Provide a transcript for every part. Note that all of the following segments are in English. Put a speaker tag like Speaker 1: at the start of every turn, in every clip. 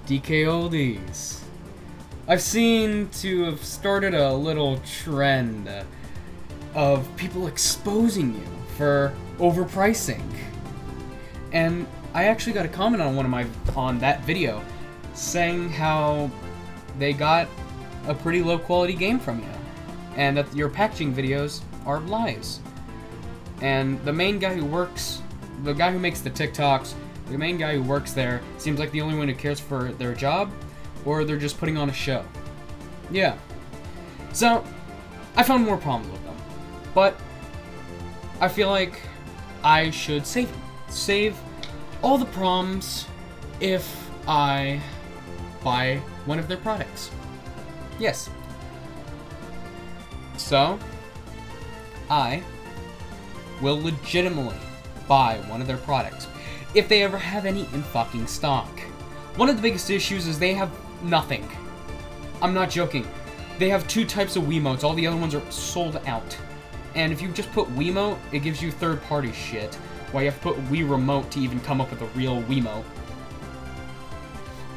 Speaker 1: DK Oldies. I've seen to have started a little trend of people exposing you for overpricing. And I actually got a comment on that video saying how they got a pretty low quality game from you and that your packaging videos are lies. And the main guy who works, the guy who makes the TikToks, the main guy who works there seems like the only one who cares for their job, or they're just putting on a show. Yeah. So, I found more problems with them. But, I feel like I should save them. Save all the problems if I buy one of their products. Yes. So, I will legitimately buy one of their products if they ever have any in fucking stock. One of the biggest issues is they have nothing. I'm not joking. They have 2 types of Wiimotes. All the other ones are sold out. And if you just put Wiimote, it gives you third-party shit. While you have to put Wii Remote to even come up with a real Wiimote.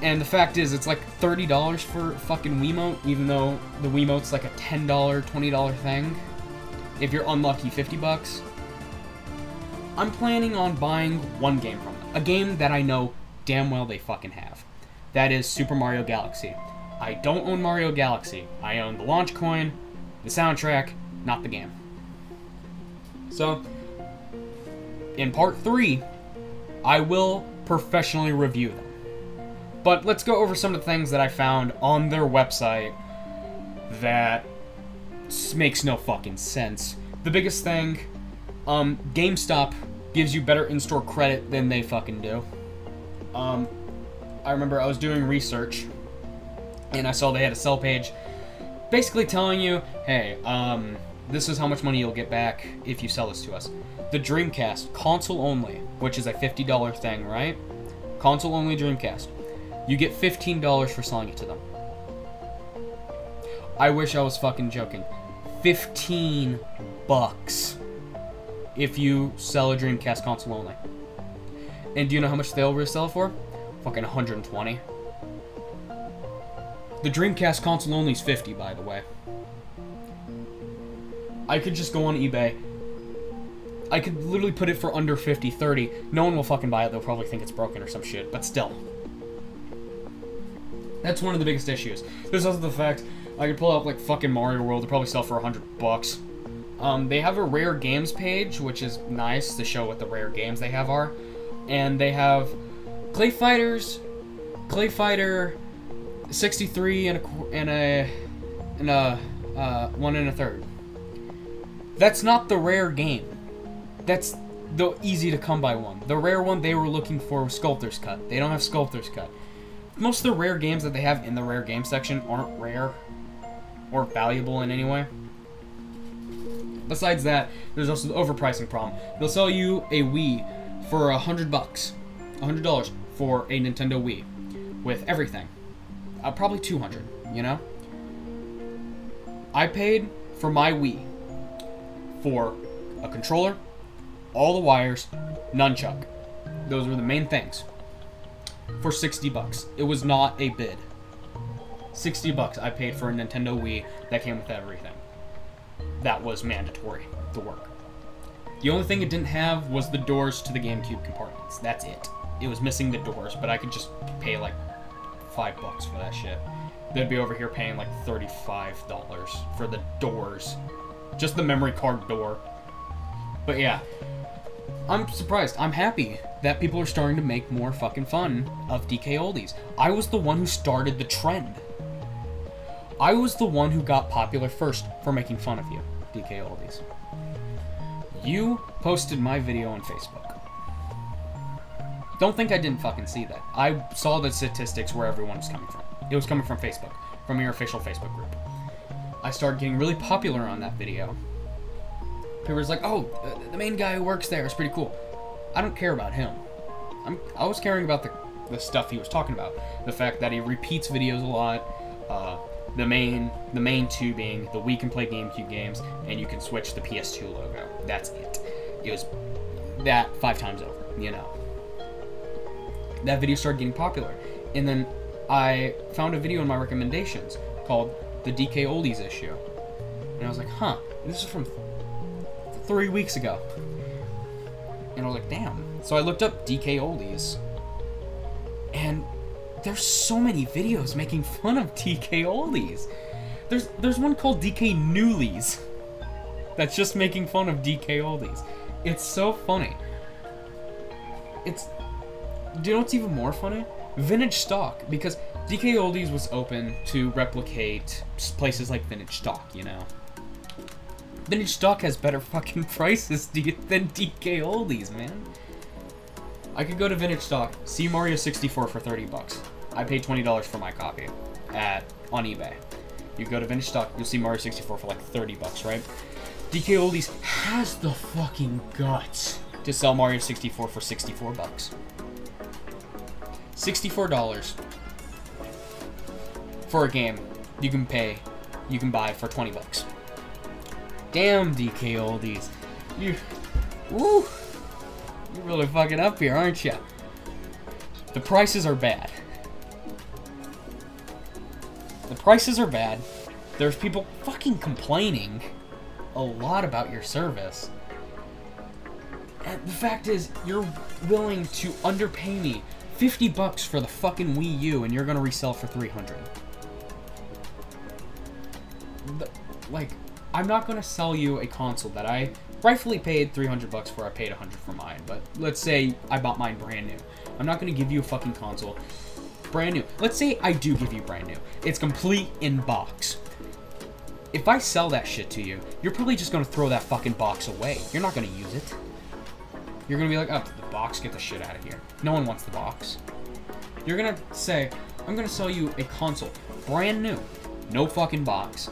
Speaker 1: And the fact is, it's like $30 for fucking Wiimote, even though the Wiimote's like a $10, $20 thing. If you're unlucky, 50 bucks. I'm planning on buying one game from them. A game that I know damn well they fucking have. That is Super Mario Galaxy. I don't own Mario Galaxy. I own the launch coin, the soundtrack, not the game. So, in part 3, I will professionally review them. But let's go over some of the things that I found on their website that makes no fucking sense. The biggest thing, GameStop gives you better in-store credit than they fucking do. I remember I was doing research, and I saw they had a sell page basically telling you, hey, this is how much money you'll get back if you sell this to us. The Dreamcast, console only, which is a $50 thing, right? Console only Dreamcast. You get $15 for selling it to them. I wish I was fucking joking. 15 bucks if you sell a Dreamcast console only. And do you know how much they'll resell it for? Fucking 120. The Dreamcast console only is 50, by the way. I could just go on eBay. I could literally put it for under 50, 30. No one will fucking buy it. They'll probably think it's broken or some shit, but still. That's one of the biggest issues. There's also the fact I could pull up like fucking Mario World. They'll probably sell for 100 bucks. They have a rare games page, which is nice to show what the rare games they have are. And they have Clay Fighters, Clay Fighter 63 and a 1 1/3. That's not the rare game. That's the easy to come by one. The rare one they were looking for was Sculptor's Cut. They don't have Sculptor's Cut. Most of the rare games that they have in the rare game section aren't rare or valuable in any way. Besides that, there's also the overpricing problem. They'll sell you a Wii for $100 for a Nintendo Wii with everything. Probably 200, you know? I paid for my Wii for a controller, all the wires, nunchuck. Those were the main things. For 60 bucks. It was not a bid. 60 bucks I paid for a Nintendo Wii that came with everything. That was mandatory to work. The only thing it didn't have was the doors to the GameCube compartments. That's it. It was missing the doors, but I could just pay like $5 for that shit. They'd be over here paying like $35 for the doors. Just the memory card door. But yeah. I'm surprised. I'm happy that people are starting to make more fucking fun of DK Oldies. I was the one who started the trend. I was the one who got popular first for making fun of you, DK Oldies. You posted my video on Facebook. Don't think I didn't fucking see that. I saw the statistics where everyone was coming from. It was coming from Facebook, from your official Facebook group. I started getting really popular on that video. People were like, oh, the main guy who works there is pretty cool. I don't care about him. I was caring about the stuff he was talking about. The fact that he repeats videos a lot. The main two being the Wii can play GameCube games, and you can switch the PS2 logo. That's it. It was that 5 times over, you know. That video started getting popular. And then I found a video in my recommendations called the DK Oldies issue. And I was like, huh, this is from 3 weeks ago. And I was like, damn. So I looked up DK Oldies. And there's so many videos making fun of DK Oldies. There's one called DK Newlies that's just making fun of DK Oldies. It's so funny. Do you know what's even more funny? Vintage Stock, because DK Oldies was open to replicate places like Vintage Stock, you know. Vintage Stock has better fucking prices than DK Oldies, man. I could go to Vintage Stock, see Mario 64 for 30 bucks. I paid $20 for my copy on eBay. You go to Vintage Stock, you'll see Mario 64 for like 30 bucks, right? DK Oldies has the fucking guts to sell Mario 64 for 64 bucks. $64 for a game you can buy for 20 bucks. Damn, DK Oldies. You're really fucking up here, aren't you? The prices are bad. The prices are bad. There's people fucking complaining a lot about your service. And the fact is, you're willing to underpay me 50 bucks for the fucking Wii U, and you're gonna resell for 300. Like, I'm not gonna sell you a console that I rightfully paid 300 bucks for. I paid 100 for mine, but let's say I bought mine brand new. I'm not gonna give you a fucking console brand new. Let's say I do give you brand new. It's complete in box. If I sell that shit to you, you're probably just gonna throw that fucking box away. You're not gonna use it. You're gonna be like, oh, the box, get the shit out of here. No one wants the box. You're gonna say, I'm gonna sell you a console, brand new, no fucking box.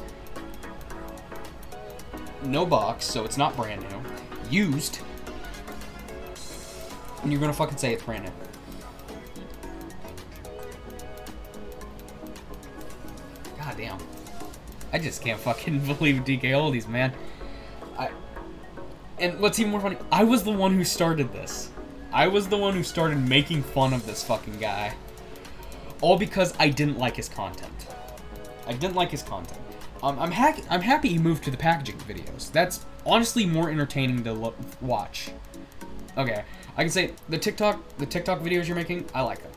Speaker 1: No box, so it's not brand new. Used. And you're gonna fucking say it's brand new. God damn. I just can't fucking believe DK Oldies, man. And what's even more funny, I was the one who started this. I was the one who started making fun of this fucking guy. All because I didn't like his content. I didn't like his content. I'm happy he moved to the packaging videos. That's honestly more entertaining to watch. Okay, I can say the TikTok videos you're making, I like them.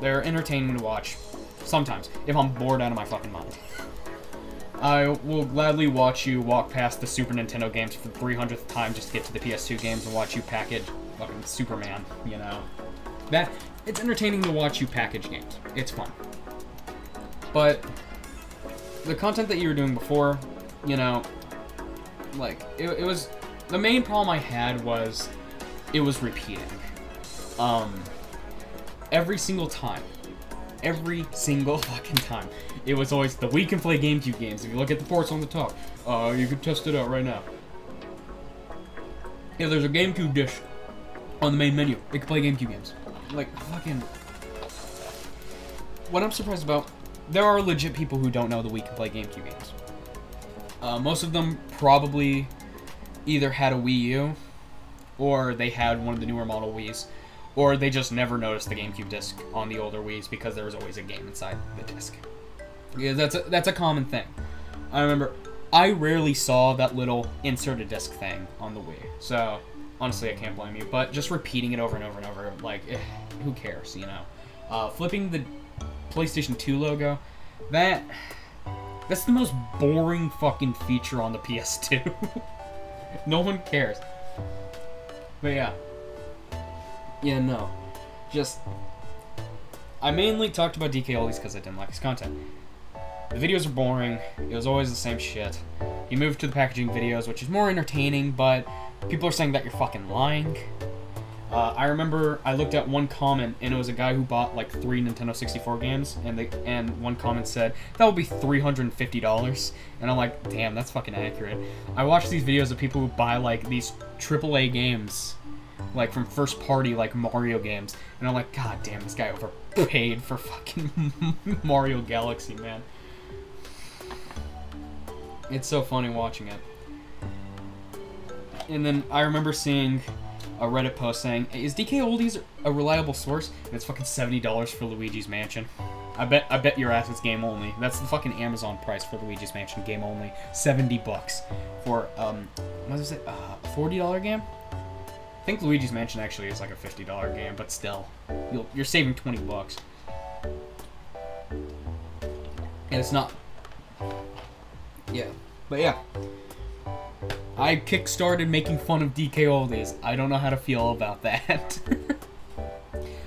Speaker 1: They're entertaining to watch sometimes if I'm bored out of my fucking mind. I will gladly watch you walk past the Super Nintendo games for the 300th time just to get to the PS2 games and watch you package fucking Superman, you know. It's entertaining to watch you package games. It's fun. But the content that you were doing before, you know, like, it was... The main problem I had was it was repeating. Every single time. Every single fucking time. It was always the Wii can play GameCube games. If you look at the ports on the top, you can test it out right now. Yeah, there's a GameCube dish on the main menu. It can play GameCube games. Like, fucking... What I'm surprised about, there are legit people who don't know the Wii can play GameCube games. Most of them probably either had a Wii U, or they had one of the newer model Wiis, or they just never noticed the GameCube disc on the older Wiis because there was always a game inside the disc. Yeah, that's a common thing. I remember, I rarely saw that little insert a disc thing on the Wii, so honestly I can't blame you, but just repeating it over and over and over, like, who cares, you know? Flipping the PlayStation 2 logo, that's the most boring fucking feature on the PS2. No one cares. But yeah. Yeah, no. Just... I mainly talked about DK Oldies because I didn't like his content. The videos are boring. It was always the same shit. He moved to the packaging videos, which is more entertaining, but people are saying that you're fucking lying. I remember I looked at one comment, and it was a guy who bought like 3 Nintendo 64 games, and one comment said, that would be $350. And I'm like, damn, that's fucking accurate. I watch these videos of people who buy like these AAA games, like from first party, like Mario games, and I'm like, god damn, this guy overpaid for fucking Mario Galaxy, man. It's so funny watching it. And then I remember seeing a Reddit post saying, is DK Oldies a reliable source? And it's fucking $70 for Luigi's Mansion. I bet your ass it's game only. That's the fucking Amazon price for Luigi's Mansion game only. $70 for what is it? $40 game? I think Luigi's Mansion actually is like a $50 game, but still, you're saving $20. And it's not. Yeah, but yeah. I kickstarted making fun of DK Oldies. I don't know how to feel about that.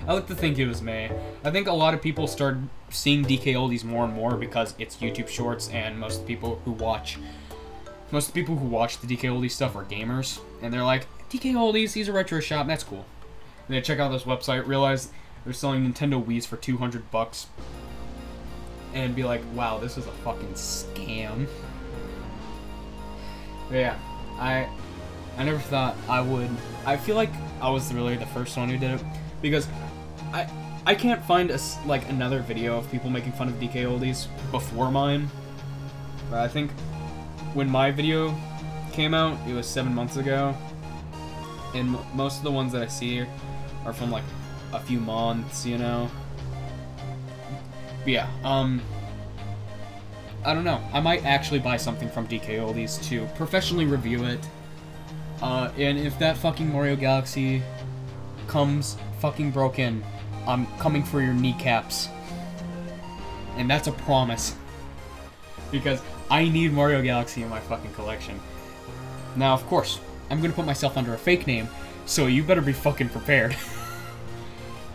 Speaker 1: I like to think it was me. I think a lot of people started seeing DK Oldies more and more because it's YouTube Shorts, and most people who watch the DK Oldies stuff are gamers, and they're like, DK Oldies, he's a retro shop, that's cool. And they check out this website, realize they're selling Nintendo Wiis for $200, and be like, wow, this is a fucking scam. But yeah, I never thought I would. I feel like I was really the first one who did it, because I can't find another video of people making fun of DK Oldies before mine. But I think when my video came out, it was 7 months ago, and most of the ones that I see are from like a few months, you know. But yeah, I don't know. I might actually buy something from DK Oldies to professionally review it. And if that fucking Mario Galaxy comes fucking broken, I'm coming for your kneecaps. And that's a promise. Because I need Mario Galaxy in my fucking collection. Now, of course, I'm gonna put myself under a fake name, so you better be fucking prepared.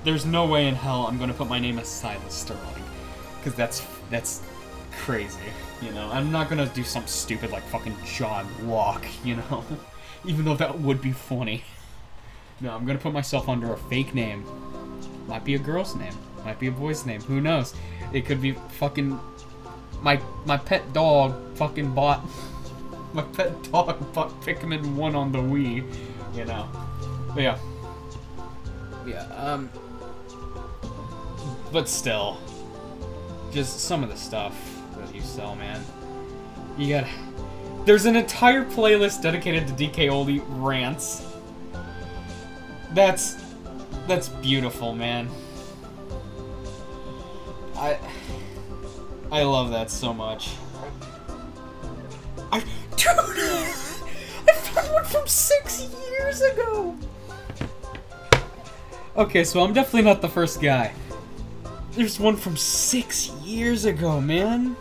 Speaker 1: There's no way in hell I'm gonna put my name as Silas Sterling. Because that's crazy, you know? I'm not gonna do something stupid like fucking John Locke, you know? Even though that would be funny. No, I'm gonna put myself under a fake name. Might be a girl's name. Might be a boy's name. Who knows? It could be fucking... My pet dog fucking bought... My pet dog bought Pikmin 1 on the Wii, you know? But yeah. Yeah, but still. Just some of the stuff that you sell, man. You gotta... There's an entire playlist dedicated to DK Oldie rants. That's beautiful, man. I love that so much. Dude! I found one from 6 years ago! Okay, so I'm definitely not the first guy. There's one from 6 years ago, man.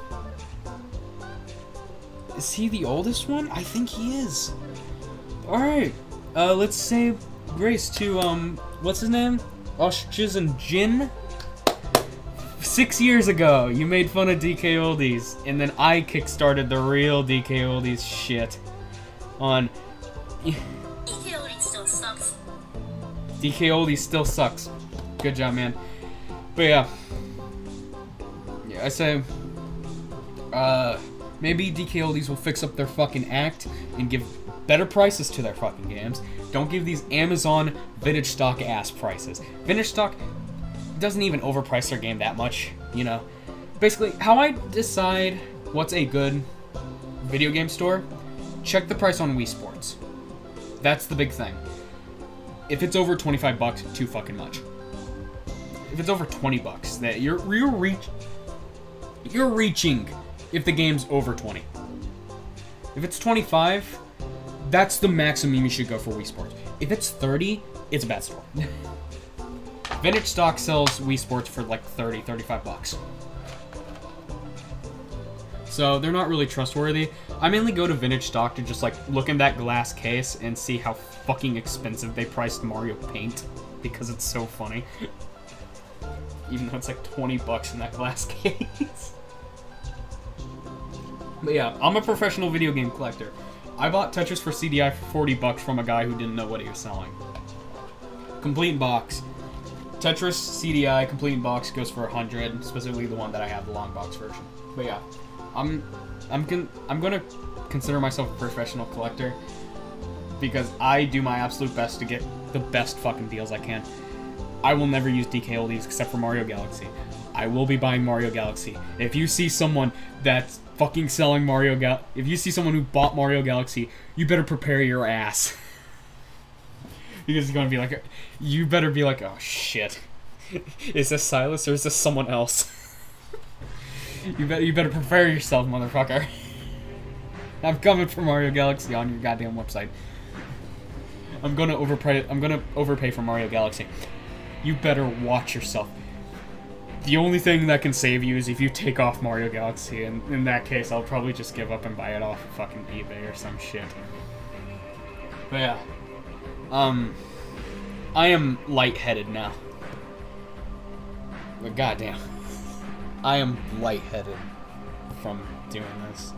Speaker 1: Is he the oldest one? I think he is. Alright. Let's say grace to, what's his name? Ostriches and Jin? 6 years ago, you made fun of DK Oldies, and then I kickstarted the real DK Oldies shit on... DK Oldies still sucks. DK Oldies still sucks. Good job, man. But yeah. Yeah, I say... maybe DK Oldies will fix up their fucking act and give better prices to their fucking games. Don't give these Amazon vintage stock ass prices. Vintage stock doesn't even overprice their game that much, you know. Basically, how I decide what's a good video game store, check the price on Wii Sports. That's the big thing. If it's over $25, too fucking much. If it's over $20, that you're reaching if the game's over 20. If it's 25, that's the maximum you should go for Wii Sports. If it's 30, it's a bad store. Vintage stock sells Wii Sports for like $30-35. So they're not really trustworthy. I mainly go to vintage stock to just like look in that glass case and see how fucking expensive they priced Mario Paint, because it's so funny. Even though it's like $20 in that glass case. But yeah, I'm a professional video game collector. I bought Tetris for CDI for $40 from a guy who didn't know what he was selling. Complete box. Tetris CDI complete box goes for $100, specifically the one that I have, the long box version. But yeah, I'm gonna consider myself a professional collector because I do my absolute best to get the best fucking deals I can. I will never use DK Oldies except for Mario Galaxy. I will be buying Mario Galaxy. If you see someone that's fucking selling if you see someone who bought Mario Galaxy, you better prepare your ass. Because it's gonna be like, you better be like, oh shit. Is this Silas or is this someone else? You better prepare yourself, motherfucker. I'm coming for Mario Galaxy on your goddamn website. I'm gonna overpay for Mario Galaxy. You better watch yourself. The only thing that can save you is if you take off Mario Galaxy, and in that case, I'll probably just give up and buy it off of fucking eBay or some shit. But yeah. I am lightheaded now. But goddamn. I am lightheaded from doing this.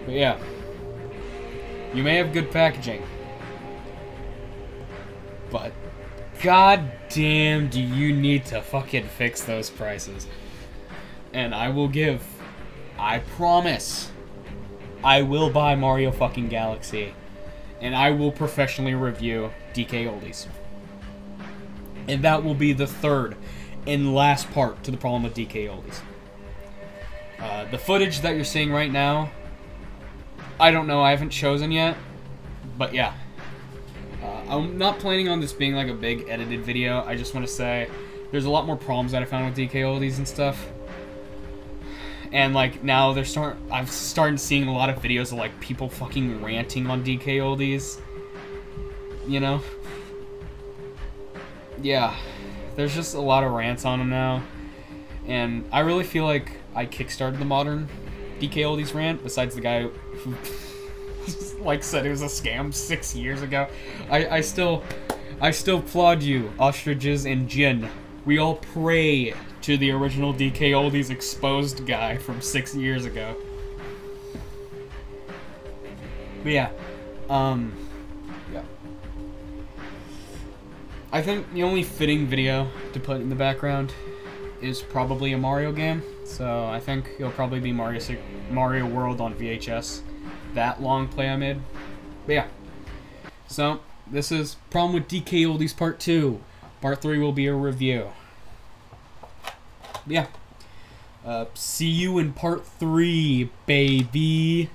Speaker 1: But yeah. You may have good packaging. But goddamn, do you need to fucking fix those prices. And I promise, I will buy Mario fucking Galaxy. And I will professionally review DK Oldies. And that will be the third and last part to the problem with DK Oldies. The footage that you're seeing right now, I don't know, I haven't chosen yet. But yeah. I'm not planning on this being like a big edited video. I just want to say there's a lot more problems that I found with DK Oldies and stuff. And like now I've started seeing a lot of videos of like people fucking ranting on DK Oldies. You know? Yeah. There's just a lot of rants on them now. And I really feel like I kickstarted the modern DK Oldies rant, besides the guy who like said it was a scam 6 years ago. I still applaud you, Ostriches and Jin. We all pray to the original DK Oldies exposed guy from 6 years ago. But yeah. Yeah. I think the only fitting video to put in the background is probably a Mario game. So I think it'll probably be Mario World on VHS. That long play I made. But yeah. So, this is Problem with DK Oldies Part 2. Part 3 will be a review. But yeah. See you in Part 3, baby.